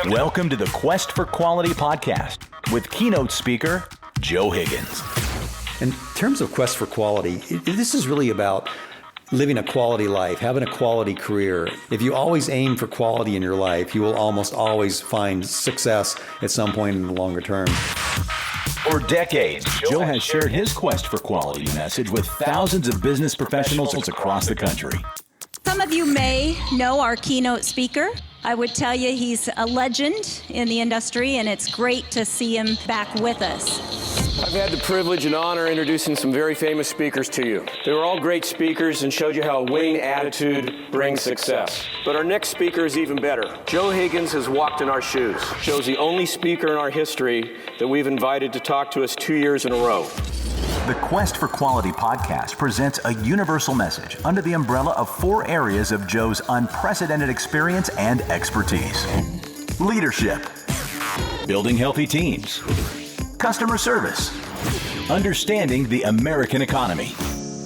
Welcome to the Quest for Quality podcast with keynote speaker Joe Higgins. In terms of Quest for Quality, this is really about living a quality life, having a quality career. If you always aim for quality in your life, you will almost always find success at some point in the longer term. For decades, Joe has shared his Quest for Quality message with thousands of business professionals across the country. Some of you may know our keynote speaker. I would tell you he's a legend in the industry, and it's great to see him back with us. I've had the privilege and honor introducing some very famous speakers to you. They were all great speakers and showed you how a winning attitude brings success. But our next speaker is even better. Joe Higgins has walked in our shoes. Joe's the only speaker in our history that we've invited to talk to us 2 years in a row. The Quest for Quality podcast presents a universal message under the umbrella of 4 areas of Joe's unprecedented experience and expertise. Leadership, building healthy teams, customer service, understanding the American economy.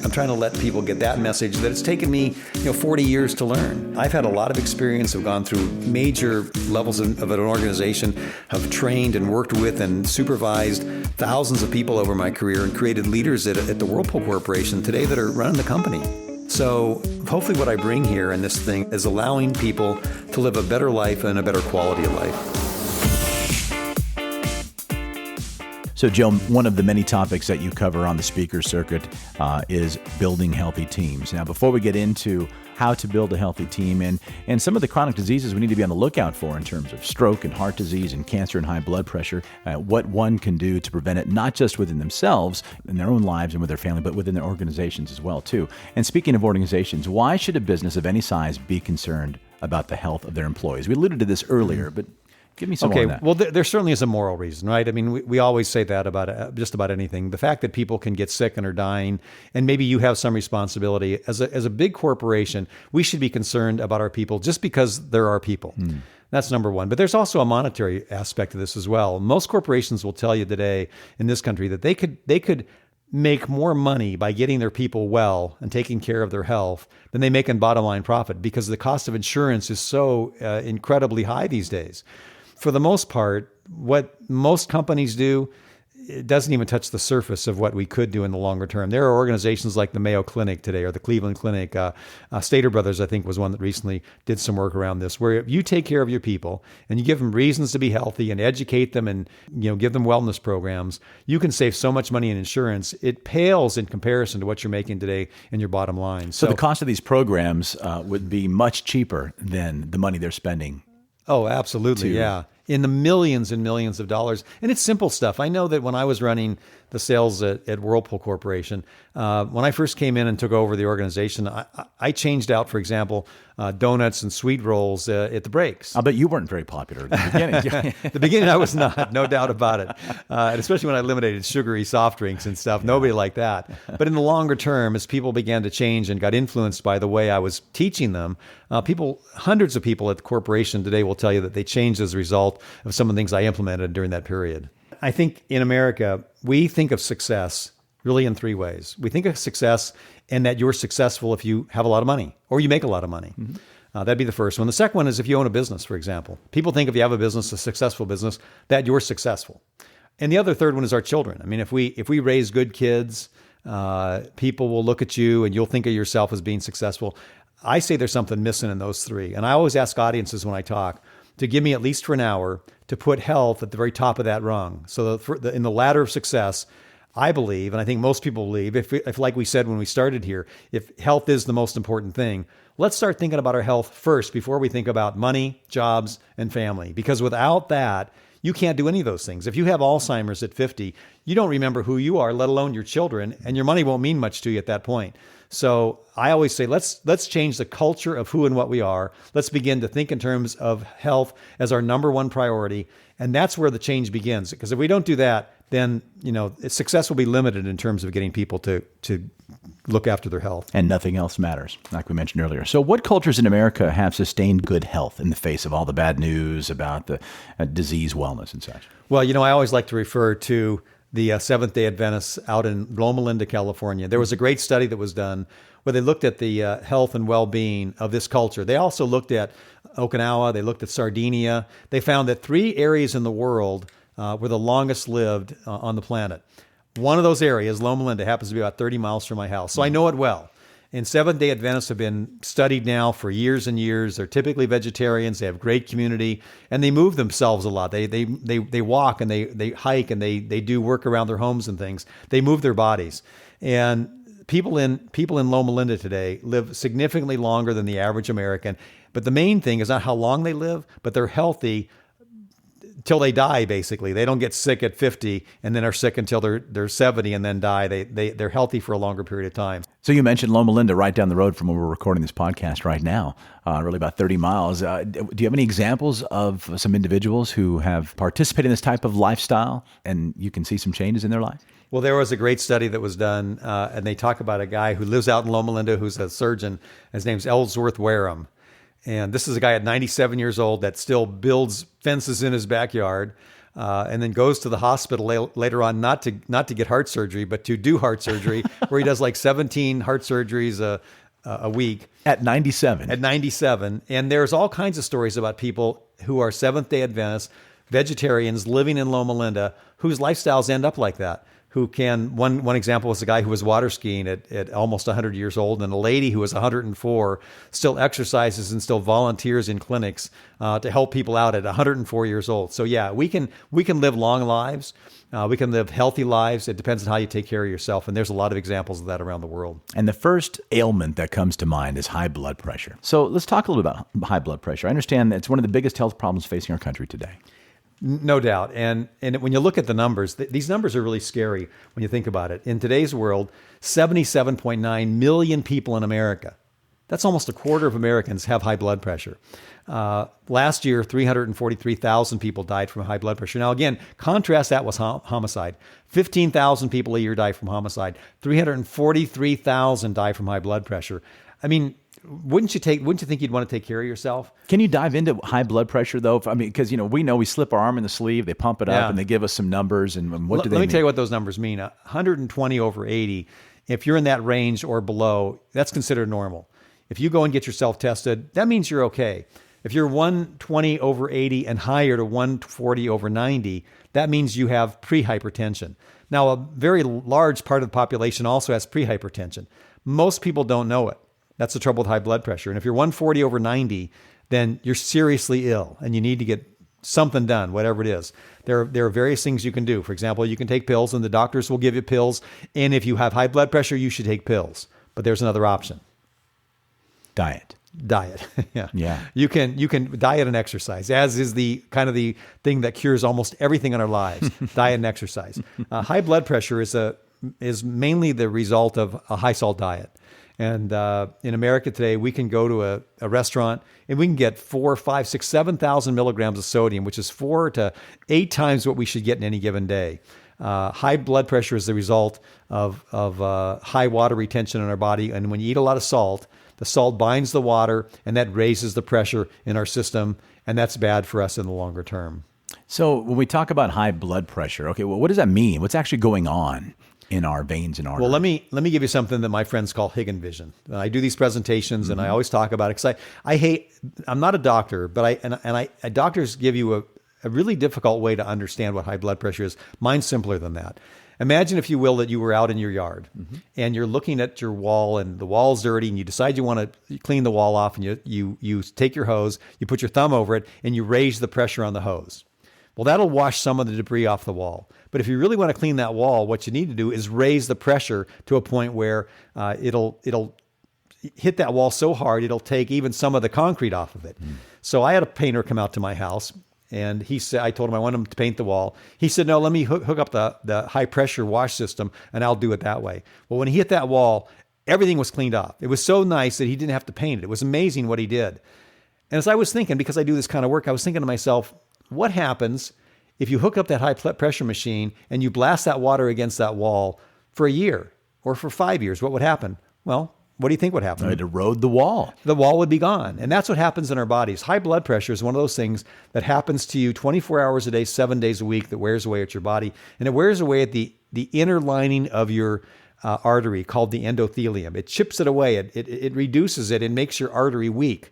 I'm trying to let people get that message that it's taken me 40 years to learn. I've had a lot of experience. I've gone through major levels of an organization, have trained and worked with and supervised thousands of people over my career and created leaders at the Whirlpool Corporation today that are running the company. So hopefully what I bring here in this thing is allowing people to live a better life and a better quality of life. So, Joe, one of the many topics that you cover on the speaker circuit is building healthy teams. Now, before we get into how to build a healthy team and some of the chronic diseases we need to be on the lookout for in terms of stroke and heart disease and cancer and high blood pressure, what one can do to prevent it, not just within themselves, in their own lives and with their family, but within their organizations as well, too. And speaking of organizations, why should a business of any size be concerned about the health of their employees? We alluded to this earlier, but give me some more on that. Well, there certainly is a moral reason, right? I mean, we always say that about just about anything. The fact that people can get sick and are dying, and maybe you have some responsibility. As a big corporation, we should be concerned about our people just because they're our people. That's number one. But there's also a monetary aspect to this as well. Most corporations will tell you today in this country that they could make more money by getting their people well and taking care of their health than they make in bottom line profit because the cost of insurance is so incredibly high these days. For the most part, what most companies do, it doesn't even touch the surface of what we could do in the longer term. There are organizations like the Mayo Clinic today or the Cleveland Clinic. Stater Brothers, I think, was one that recently did some work around this, where if you take care of your people and you give them reasons to be healthy and educate them and give them wellness programs, you can save so much money in insurance. It pales in comparison to what you're making today in your bottom line. So the cost of these programs would be much cheaper than the money they're spending. Oh, absolutely. Yeah. In the millions and millions of dollars. And it's simple stuff. I know that when I was running the sales at Whirlpool Corporation, when I first came in and took over the organization, I changed out, for example, donuts and sweet rolls at the breaks. I'll bet you weren't very popular at the beginning. The beginning I was not, no doubt about it. And especially when I eliminated sugary soft drinks and stuff, nobody liked that. But in the longer term, as people began to change and got influenced by the way I was teaching them, hundreds of people at the corporation today will tell you that they changed as a result of some of the things I implemented during that period. I think in America, we think of success really in 3 ways. We think of success and that you're successful if you have a lot of money or you make a lot of money. That'd be the first one. The second one is if you own a business, for example. People think if you have a business, a successful business, that you're successful. And the other third one is our children. I mean, if we raise good kids, people will look at you and you'll think of yourself as being successful. I say there's something missing in those 3. And I always ask audiences when I talk to give me at least for an hour to put health at the very top of that rung. So in the ladder of success, I believe, and I think most people believe, if like we said when we started here, if health is the most important thing, let's start thinking about our health first before we think about money, jobs, and family. Because without that, you can't do any of those things. If you have Alzheimer's at 50, you don't remember who you are, let alone your children, and your money won't mean much to you at that point. So I always say, let's change the culture of who and what we are. Let's begin to think in terms of health as our number one priority. And that's where the change begins. Because if we don't do that, then, success will be limited in terms of getting people to look after their health. And nothing else matters, like we mentioned earlier. So what cultures in America have sustained good health in the face of all the bad news about the disease, wellness, and such? Well, I always like to refer to the Seventh-day Adventists out in Loma Linda, California. There was a great study that was done where they looked at the health and well-being of this culture. They also looked at Okinawa. They looked at Sardinia. They found that 3 areas in the world were the longest lived on the planet. One of those areas, Loma Linda, happens to be about 30 miles from my house. So I know it well. And Seventh-day Adventists have been studied now for years and years. They're typically vegetarians. They have great community, and they move themselves a lot. They walk and they hike and they do work around their homes and things. They move their bodies. And people in Loma Linda today live significantly longer than the average American. But the main thing is not how long they live, but they're healthy till they die, basically. They don't get sick at 50 and then are sick until they're 70 and then die. They're healthy for a longer period of time. So you mentioned Loma Linda right down the road from where we're recording this podcast right now, really about 30 miles. Do you have any examples of some individuals who have participated in this type of lifestyle and you can see some changes in their life? Well, there was a great study that was done, and they talk about a guy who lives out in Loma Linda who's a surgeon. His name's Ellsworth Wareham. And this is a guy at 97 years old that still builds fences in his backyard, and then goes to the hospital later on, not to get heart surgery, but to do heart surgery, where he does like 17 heart surgeries a week. At 97. At 97. And there's all kinds of stories about people who are Seventh-day Adventists, vegetarians living in Loma Linda, whose lifestyles end up like that. One example was a guy who was water skiing at almost 100 years old, and a lady who was 104 still exercises and still volunteers in clinics to help people out at 104 years old. So yeah, we can live long lives. We can live healthy lives. It depends on how you take care of yourself. And there's a lot of examples of that around the world. And the first ailment that comes to mind is high blood pressure. So let's talk a little bit about high blood pressure. I understand that it's one of the biggest health problems facing our country today. No doubt. And when you look at the numbers, these numbers are really scary when you think about it. In today's world, 77.9 million people in America, that's almost a quarter of Americans, have high blood pressure. Last year, 343,000 people died from high blood pressure. Now, again, contrast that with homicide. 15,000 people a year die from homicide. 343,000 die from high blood pressure. I mean, wouldn't you think you'd want to take care of yourself? Can you dive into high blood pressure though? Because we know we slip our arm in the sleeve, they pump it up, and they give us some numbers. And what do they mean? Let me tell you what those numbers mean. 120 over 80. If you're in that range or below, that's considered normal. If you go and get yourself tested, that means you're okay. If you're 120 over 80 and higher to 140 over 90, that means you have pre-hypertension. Now, a very large part of the population also has pre-hypertension. Most people don't know it. That's the trouble with high blood pressure. And if you're 140 over 90, then you're seriously ill and you need to get something done, whatever it is. There are various things you can do. For example, you can take pills and the doctors will give you pills. And if you have high blood pressure, you should take pills. But there's another option. Diet. Yeah. You can diet and exercise, as is the kind of the thing that cures almost everything in our lives. Diet and exercise. High blood pressure is mainly the result of a high salt diet. And in America today, we can go to a restaurant and we can get 4, 5, 6, 7,000 milligrams of sodium, which is 4 to 8 times what we should get in any given day. High blood pressure is the result of high water retention in our body. And when you eat a lot of salt, the salt binds the water and that raises the pressure in our system. And that's bad for us in the longer term. So when we talk about high blood pressure, okay, well, what does that mean? What's actually going on in our veins and arteries? Well, let me give you something that my friends call Higgin vision. I do these presentations and I always talk about it because I'm not a doctor, but doctors give you a really difficult way to understand what high blood pressure is. Mine's simpler than that. Imagine, if you will, that you were out in your yard and you're looking at your wall and the wall's dirty and you decide you want to clean the wall off and you take your hose, you put your thumb over it and you raise the pressure on the hose. Well, that'll wash some of the debris off the wall. But if you really want to clean that wall, what you need to do is raise the pressure to a point where it'll hit that wall so hard it'll take even some of the concrete off of it. So I had a painter come out to my house, and he said, I told him I want him to paint the wall. He said, no, let me hook up the high pressure wash system, and I'll do it that way. Well, when he hit that wall, everything was cleaned off. It was so nice that he didn't have to paint it. It was amazing what he did. And as I was thinking, because I do this kind of work, I was thinking to myself, what happens if you hook up that high pressure machine and you blast that water against that wall for a year or for 5 years? What would happen? Well, what do you think would happen? It'd erode the wall. The wall would be gone. And that's what happens in our bodies. High blood pressure is one of those things that happens to you 24 hours a day, 7 days a week, that wears away at your body. And it wears away at the inner lining of your artery called the endothelium. It chips it away. It reduces it and makes your artery weak.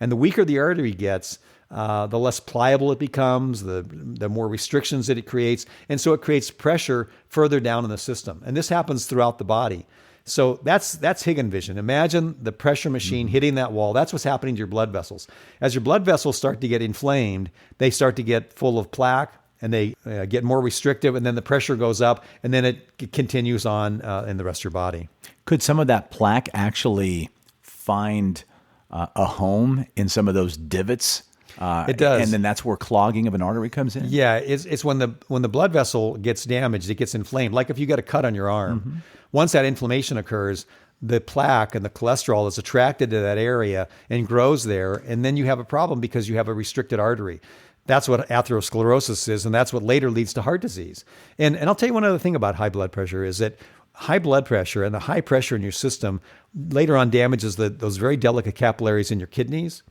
And the weaker the artery gets, the less pliable it becomes, the more restrictions that it creates. And so it creates pressure further down in the system. And this happens throughout the body. So that's Higgin vision. Imagine the pressure machine hitting that wall. That's what's happening to your blood vessels. As your blood vessels start to get inflamed, they start to get full of plaque, and they get more restrictive, and then the pressure goes up, and then it continues on in the rest of your body. Could some of that plaque actually find a home in some of those divots? It does. And then that's where clogging of an artery comes in? Yeah, it's when the blood vessel gets damaged, it gets inflamed. Like if you get a cut on your arm, once that inflammation occurs, the plaque and the cholesterol is attracted to that area and grows there, and then you have a problem because you have a restricted artery. That's what atherosclerosis is, and that's what later leads to heart disease. And I'll tell you one other thing about high blood pressure is that high blood pressure and the high pressure in your system later on damages those very delicate capillaries in your kidneys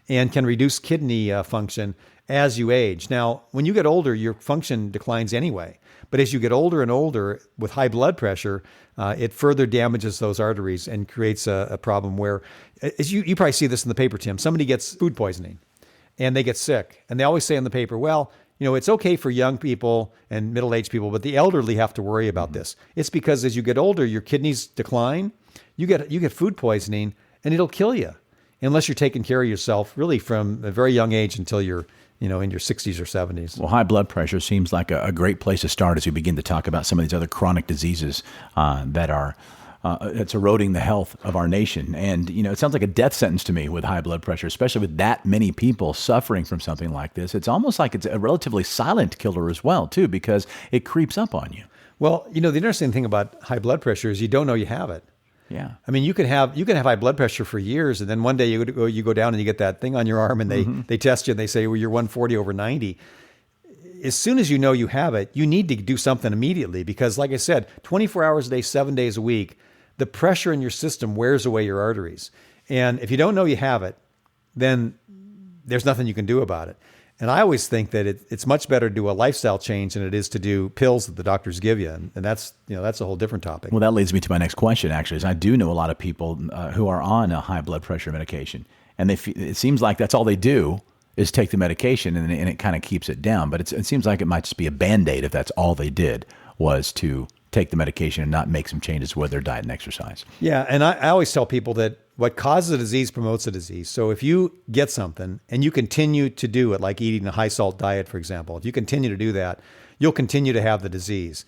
and can reduce kidney function as you age. Now, when you get older, your function declines anyway. But as you get older and older with high blood pressure, it further damages those arteries and creates a problem where, as you probably see this in the paper, Tim, somebody gets food poisoning and they get sick. And they always say in the paper, well, it's okay for young people and middle-aged people, but the elderly have to worry about this. It's because as you get older, your kidneys decline, you get food poisoning, and it'll kill you unless you're taking care of yourself really from a very young age until you're in your 60s or 70s. Well, high blood pressure seems like a great place to start as we begin to talk about some of these other chronic diseases that are it's eroding the health of our nation. And, it sounds like a death sentence to me with high blood pressure, especially with that many people suffering from something like this. It's almost like it's a relatively silent killer as well, too, because it creeps up on you. Well, the interesting thing about high blood pressure is you don't know you have it. Yeah. I mean, you can have high blood pressure for years, and then one day you go down and you get that thing on your arm, and they test you and they say, well, you're 140/90. As soon as you know you have it, you need to do something immediately because, like I said, 24 hours a day, 7 days a week, the pressure in your system wears away your arteries. And if you don't know you have it, then there's nothing you can do about it. And I always think that it's much better to do a lifestyle change than it is to do pills that the doctors give you. And that's a whole different topic. Well, that leads me to my next question, actually, is I do know a lot of people who are on a high blood pressure medication. And it seems like that's all they do is take the medication and it kind of keeps it down. But it seems like it might just be a Band-Aid if that's all they did was to take the medication and not make some changes with their diet and exercise. Yeah, and I always tell people that what causes a disease promotes a disease. So if you get something and you continue to do it, like eating a high salt diet, for example, if you continue to do that, you'll continue to have the disease.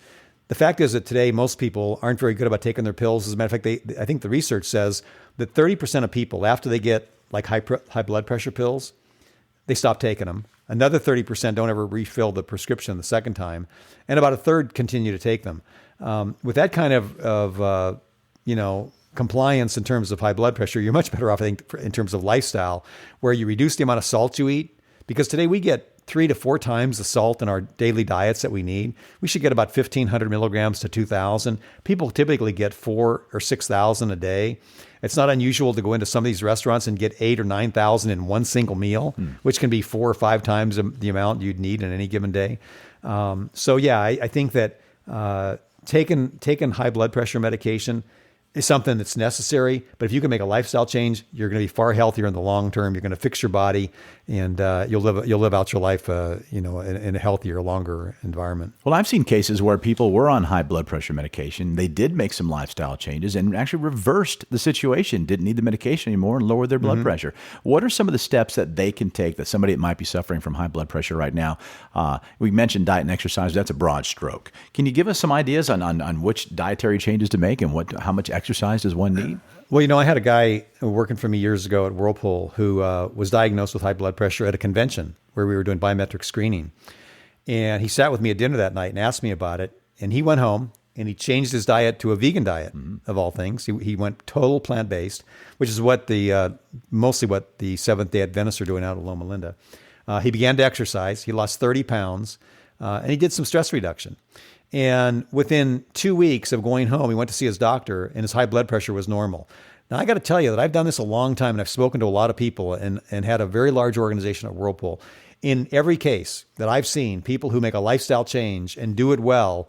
The fact is that today, most people aren't very good about taking their pills. As a matter of fact, I think the research says that 30% of people, after they get like high blood pressure pills, they stop taking them. Another 30% don't ever refill the prescription the second time. And about a third continue to take them. With that kind of compliance in terms of high blood pressure, you're much better off, I think, in terms of lifestyle, where you reduce the amount of salt you eat. Because today we get 3 to 4 times the salt in our daily diets that we need. We should get about 1,500 milligrams to 2,000. People typically get 4,000 or 6,000 a day. It's not unusual to go into some of these restaurants and get 8,000 or 9,000 in one single meal, which can be 4 or 5 times the amount you'd need in any given day. I think that taking high blood pressure medication is something that's necessary. But if you can make a lifestyle change, you're going to be far healthier in the long term. You're going to fix your body, and you'll live out your life, in a healthier, longer environment. Well, I've seen cases where people were on high blood pressure medication. They did make some lifestyle changes and actually reversed the situation, didn't need the medication anymore and lowered their blood pressure. What are some of the steps that they can take that somebody that might be suffering from high blood pressure right now? We mentioned diet and exercise. That's a broad stroke. Can you give us some ideas on which dietary changes to make and how much exercise does one need? Well, I had a guy working for me years ago at Whirlpool who was diagnosed with high blood pressure at a convention where we were doing biometric screening. And he sat with me at dinner that night and asked me about it. And he went home and he changed his diet to a vegan diet, of all things. He went total plant-based, which is mostly what the Seventh-day Adventists are doing out of Loma Linda. He began to exercise. He lost 30 pounds, and he did some stress reduction. And within 2 weeks of going home, he went to see his doctor, and his high blood pressure was normal. Now, I got to tell you that I've done this a long time, and I've spoken to a lot of people and had a very large organization at Whirlpool. In every case that I've seen, people who make a lifestyle change and do it well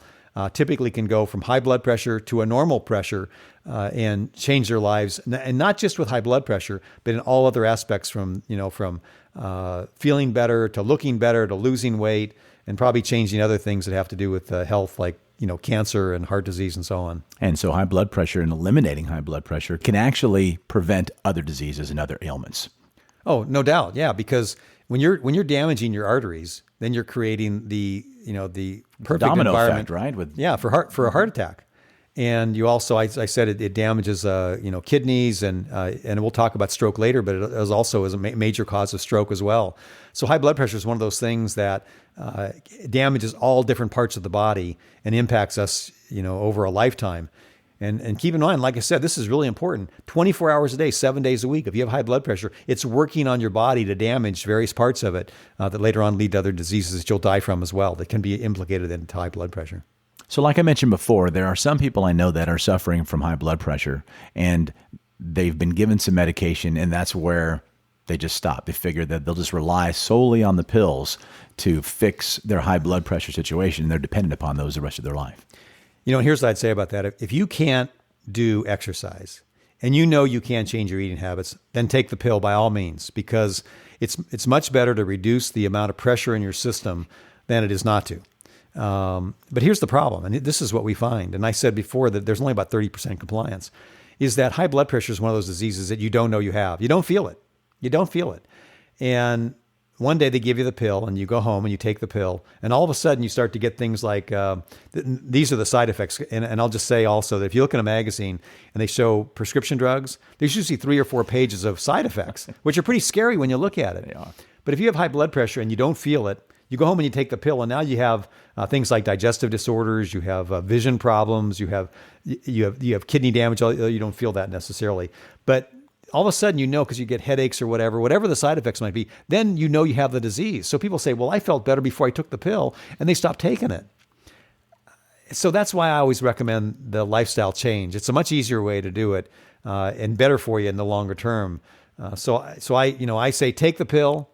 typically can go from high blood pressure to a normal pressure and change their lives, and not just with high blood pressure, but in all other aspects from feeling better to looking better to losing weight, and probably changing other things that have to do with health, like cancer and heart disease and so on. And so high blood pressure and eliminating high blood pressure can actually prevent other diseases and other ailments. Oh, no doubt. Yeah, because when you're damaging your arteries, then you're creating the perfect domino environment, effect, right? For a heart attack. And you also, I said it damages kidneys, and we'll talk about stroke later, but it is also a major cause of stroke as well. So high blood pressure is one of those things that damages all different parts of the body and impacts us over a lifetime. And keep in mind, like I said, this is really important. 24 hours a day, 7 days a week. If you have high blood pressure, it's working on your body to damage various parts of it that later on lead to other diseases that you'll die from as well that can be implicated in high blood pressure. So like I mentioned before, there are some people I know that are suffering from high blood pressure, and they've been given some medication, and that's where they just stop. They figure that they'll just rely solely on the pills to fix their high blood pressure situation, and they're dependent upon those the rest of their life. Here's what I'd say about that. If you can't do exercise and you can't change your eating habits, then take the pill by all means, because it's much better to reduce the amount of pressure in your system than it is not to. But here's the problem, and this is what we find, and I said before that there's only about 30% compliance, is that high blood pressure is one of those diseases that you don't know you have. You don't feel it. And one day they give you the pill, and you go home and you take the pill, and all of a sudden you start to get things like, these are the side effects. And I'll just say also that if you look in a magazine and they show prescription drugs, there's usually 3 or 4 pages of side effects, which are pretty scary when you look at it. Yeah. But if you have high blood pressure and you don't feel it, you go home and you take the pill, and now you have things like digestive disorders, you have vision problems, you have kidney damage. Although you don't feel that necessarily, but all of a sudden because you get headaches or whatever the side effects might be, then you have the disease. So people say, well, I felt better before I took the pill, and they stop taking it. So that's why I always recommend the lifestyle change. It's a much easier way to do it, and better for you in the longer term. So I say take the pill,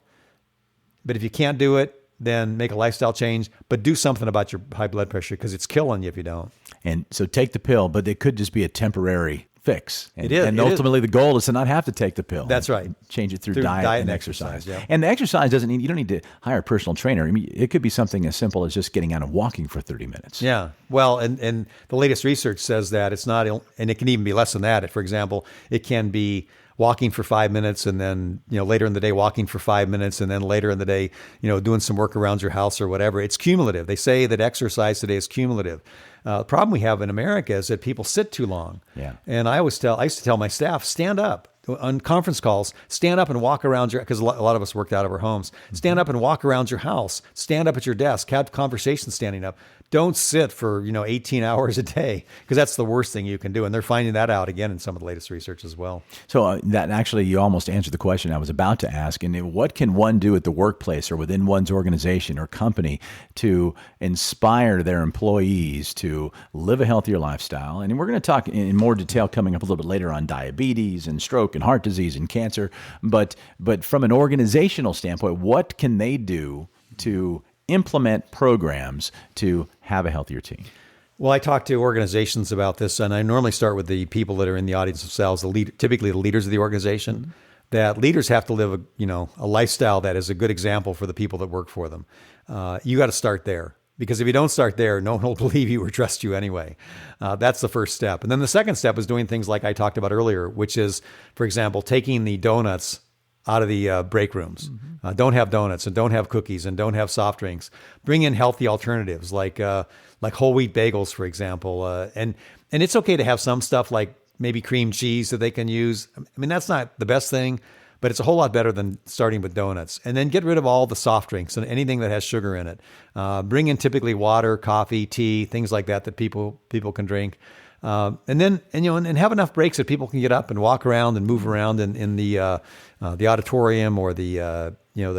but if you can't do it, then make a lifestyle change, but do something about your high blood pressure, because it's killing you if you don't. And so take the pill, but it could just be a temporary fix. And, it is. And ultimately the goal is to not have to take the pill. That's right. Change it through diet and exercise. Yeah. And the exercise you don't need to hire a personal trainer. I mean, it could be something as simple as just getting out and walking for 30 minutes. Yeah. Well, and the latest research says that it's not, and it can even be less than that. For example, it can be walking for 5 minutes, and then, later in the day, walking for 5 minutes, and then later in the day, doing some work around your house or whatever. It's cumulative. They say that exercise today is cumulative. The problem we have in America is that people sit too long. Yeah. And I used to tell my staff, stand up. On conference calls, stand up and walk around because a lot of us worked out of our homes. Stand up and walk around your house. Stand up at your desk. Have conversations standing up. Don't sit for 18 hours a day, because that's the worst thing you can do. And they're finding that out again in some of the latest research as well. So that actually, you almost answered the question I was about to ask. And what can one do at the workplace or within one's organization or company to inspire their employees to live a healthier lifestyle? And we're going to talk in more detail coming up a little bit later on diabetes and stroke and heart disease and cancer. But from an organizational standpoint, what can they do to implement programs to have a healthier team? Well, I talk to organizations about this, and I normally start with the people that are in the audience themselves, typically the leaders of the organization. Mm-hmm. That leaders have to live a lifestyle that is a good example for the people that work for them. You got to start there, because if you don't start there, no one will believe you or trust you anyway. That's the first step. And then the second step is doing things like I talked about earlier, which is, for example, taking the donuts out of the break rooms. Mm-hmm. Don't have donuts, and don't have cookies, and don't have soft drinks. Bring in healthy alternatives like whole wheat bagels, for example. And it's okay to have some stuff like maybe cream cheese that they can use. I mean, that's not the best thing, but it's a whole lot better than starting with donuts. And then get rid of all the soft drinks and anything that has sugar in it. Bring in typically water, coffee, tea, things like that people can drink. And have enough breaks that people can get up and walk around and move around in the auditorium or the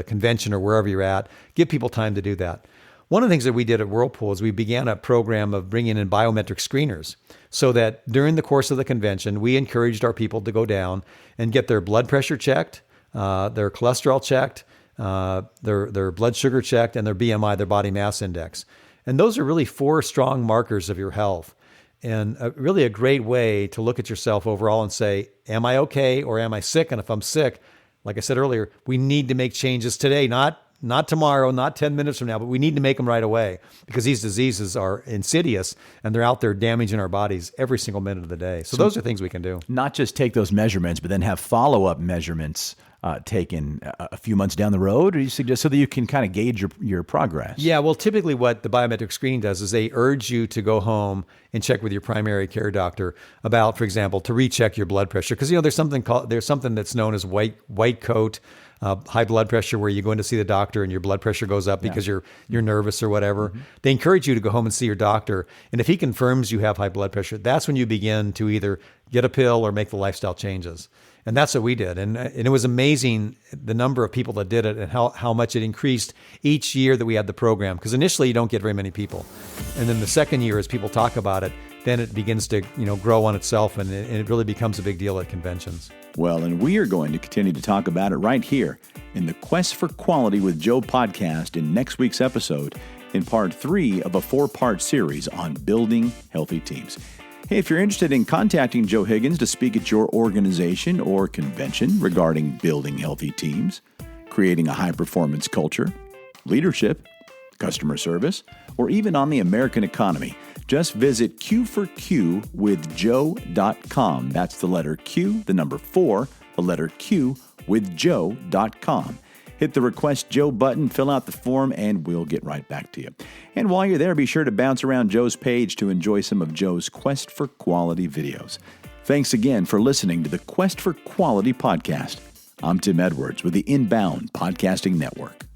convention or wherever you're at. Give people time to do that. One of the things that we did at Whirlpool is we began a program of bringing in biometric screeners, so that during the course of the convention, we encouraged our people to go down and get their blood pressure checked, their cholesterol checked, their blood sugar checked, and their BMI, their body mass index. And those are really 4 strong markers of your health. really a great way to look at yourself overall and say, am I okay or am I sick? And if I'm sick, like I said earlier, we need to make changes today, not tomorrow, not 10 minutes from now, but we need to make them right away because these diseases are insidious and they're out there damaging our bodies every single minute of the day. So those are things we can do. Not just take those measurements, but then have follow-up measurements taken a few months down the road, or you suggest so that you can kind of gauge your progress? Yeah, well, typically what the biometric screen does is they urge you to go home and check with your primary care doctor about, for example, to recheck your blood pressure. Because, there's something that's known as white coat, high blood pressure, where you go in to see the doctor and your blood pressure goes up because you're nervous or whatever. Mm-hmm. They encourage you to go home and see your doctor. And if he confirms you have high blood pressure, that's when you begin to either get a pill or make the lifestyle changes. And that's what we did. And it was amazing the number of people that did it and how much it increased each year that we had the program. Because initially you don't get very many people. And then the second year, as people talk about it, then it begins to grow on itself and it really becomes a big deal at conventions. Well, and we are going to continue to talk about it right here in the Quest for Quality with Joe podcast in next week's episode in part 3 of a 4-part series on building healthy teams. Hey, if you're interested in contacting Joe Higgins to speak at your organization or convention regarding building healthy teams, creating a high-performance culture, leadership, customer service, or even on the American economy, just visit qforqwithjoe.com. That's the letter Q, the number 4, the letter Q, withjoe.com. Hit the Request Joe button, fill out the form, and we'll get right back to you. And while you're there, be sure to bounce around Joe's page to enjoy some of Joe's Quest for Quality videos. Thanks again for listening to the Quest for Quality podcast. I'm Tim Edwards with the Inbound Podcasting Network.